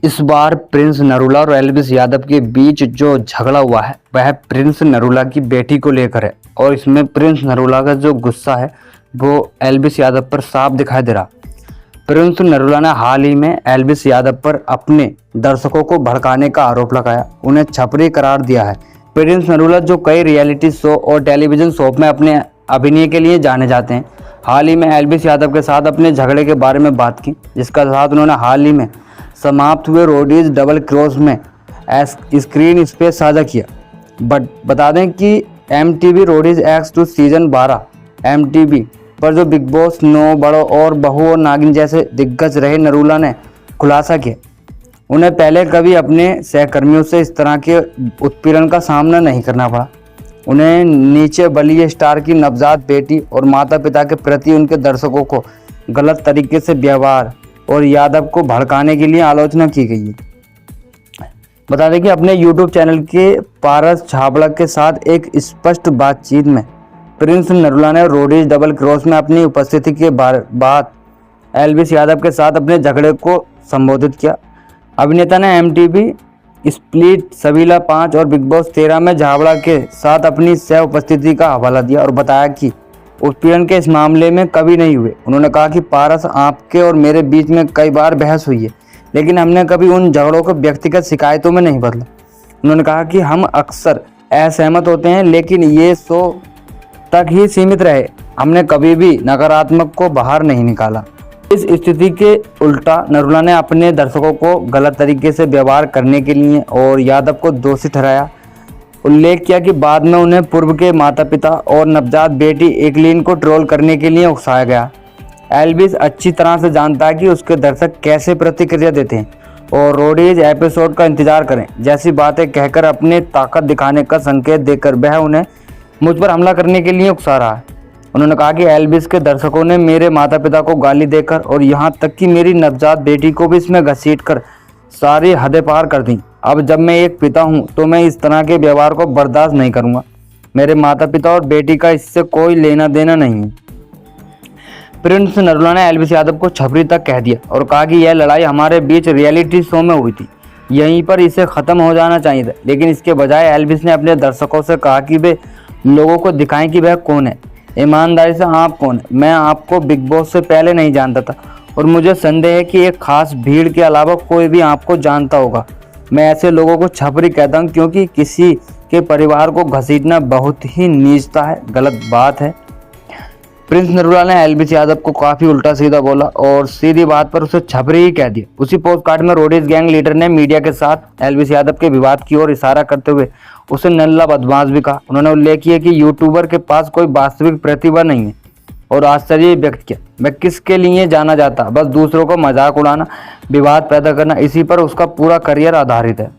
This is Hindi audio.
इस बार प्रिंस नरूला और एल्विस यादव के बीच जो झगड़ा हुआ है वह प्रिंस नरूला की बेटी को लेकर है और इसमें प्रिंस नरूला का जो गुस्सा है वो एल्विस यादव पर साफ दिखाई दे रहा। प्रिंस नरूला ने हाल ही में एल्विस यादव पर अपने दर्शकों को भड़काने का आरोप लगाया, उन्हें छपरी करार दिया है। प्रिंस नरूला जो कई रियलिटी शो और टेलीविजन शो में अपने अभिनय के लिए जाने जाते हैं, हाल ही में एल्विस यादव के साथ अपने झगड़े के बारे में बात की, जिसका साथ उन्होंने हाल ही में समाप्त हुए रोडीज डबल क्रॉस में स्क्रीन स्पेस साझा किया। बता दें कि MTV Roadies X2 season 12 MTV पर जो बिग बॉस 9, बड़ो और बहू और नागिन जैसे दिग्गज रहे, नरूला ने खुलासा किया उन्हें पहले कभी अपने सहकर्मियों से इस तरह के उत्पीड़न का सामना नहीं करना पड़ा। उन्हें नीचे बलिए स्टार की नवजात बेटी और माता पिता के प्रति उनके दर्शकों को गलत तरीके से व्यवहार और यादव को भड़काने के लिए आलोचना की गई है। बता दें कि अपने YouTube चैनल के पारस छाबड़ा के साथ एक स्पष्ट बातचीत में प्रिंस नरूला ने रोडीज डबल क्रॉस में अपनी उपस्थिति के बाद एल्विस यादव के साथ अपने झगड़े को संबोधित किया। अभिनेता ने MTV स्प्लिट सबीला 5 और बिग बॉस 13 में छाबड़ा के साथ अपनी सह उपस्थिति का हवाला दिया और बताया कि उत्पीड़न के इस मामले में कभी नहीं हुए। उन्होंने कहा कि पारस, आपके और मेरे बीच में कई बार बहस हुई है, लेकिन हमने कभी उन झगड़ों को व्यक्तिगत शिकायतों में नहीं बदला। उन्होंने कहा कि हम अक्सर असहमत होते हैं, लेकिन ये शो तक ही सीमित रहे, हमने कभी भी नकारात्मक को बाहर नहीं निकाला। इस स्थिति के उल्टा नरूला ने अपने दर्शकों को गलत तरीके से व्यवहार करने के लिए और यादव को दोषी ठहराया। उल्लेख किया कि बाद में उन्हें पूर्व के माता पिता और नवजात बेटी एकलिन को ट्रोल करने के लिए उकसाया गया। एल्विस अच्छी तरह से जानता है कि उसके दर्शक कैसे प्रतिक्रिया देते हैं और रोडीज एपिसोड का इंतजार करें जैसी बातें कहकर अपने ताकत दिखाने का संकेत देकर वह उन्हें मुझ पर हमला करने के लिए उकसा रहा है। उन्होंने कहा कि एल्विस के दर्शकों ने मेरे माता पिता को गाली देकर और यहाँ तक कि मेरी नवजात बेटी को भी इसमें घसीटकर सारी हदें पार कर दी। अब जब मैं एक पिता हूं तो मैं इस तरह के व्यवहार को बर्दाश्त नहीं करूंगा। मेरे माता पिता और बेटी का इससे कोई लेना देना नहीं है। प्रिंस नरूला ने एल्विस यादव को छपरी तक कह दिया और कहा कि यह लड़ाई हमारे बीच रियलिटी शो में हुई थी, यहीं पर इसे ख़त्म हो जाना चाहिए था, लेकिन इसके बजाय एल्विस ने अपने दर्शकों से कहा कि वे लोगों को दिखाएं कि वह कौन है। ईमानदारी से आप कौन है? मैं आपको बिग बॉस से पहले नहीं जानता था और मुझे संदेह है कि एक खास भीड़ के अलावा कोई भी आपको जानता होगा। मैं ऐसे लोगों को छपरी कहता हूँ क्योंकि किसी के परिवार को घसीटना बहुत ही नीचता है, गलत बात है। प्रिंस नरूला ने एल्विस यादव को काफ़ी उल्टा सीधा बोला और सीधी बात पर उसे छपरी ही कह दिया। उसी पोस्टकार्ड में रोडीज गैंग लीडर ने मीडिया के साथ एल्विस यादव के विवाद की ओर इशारा करते हुए उसे नल्ला बदमाश भी कहा। उन्होंने उल्लेख किया कि यूट्यूबर के पास कोई वास्तविक प्रतिभा नहीं है और आश्चर्य व्यक्त किया, मैं किसके लिए जाना जाता, बस दूसरों को मजाक उड़ाना, विवाद पैदा करना, इसी पर उसका पूरा करियर आधारित है।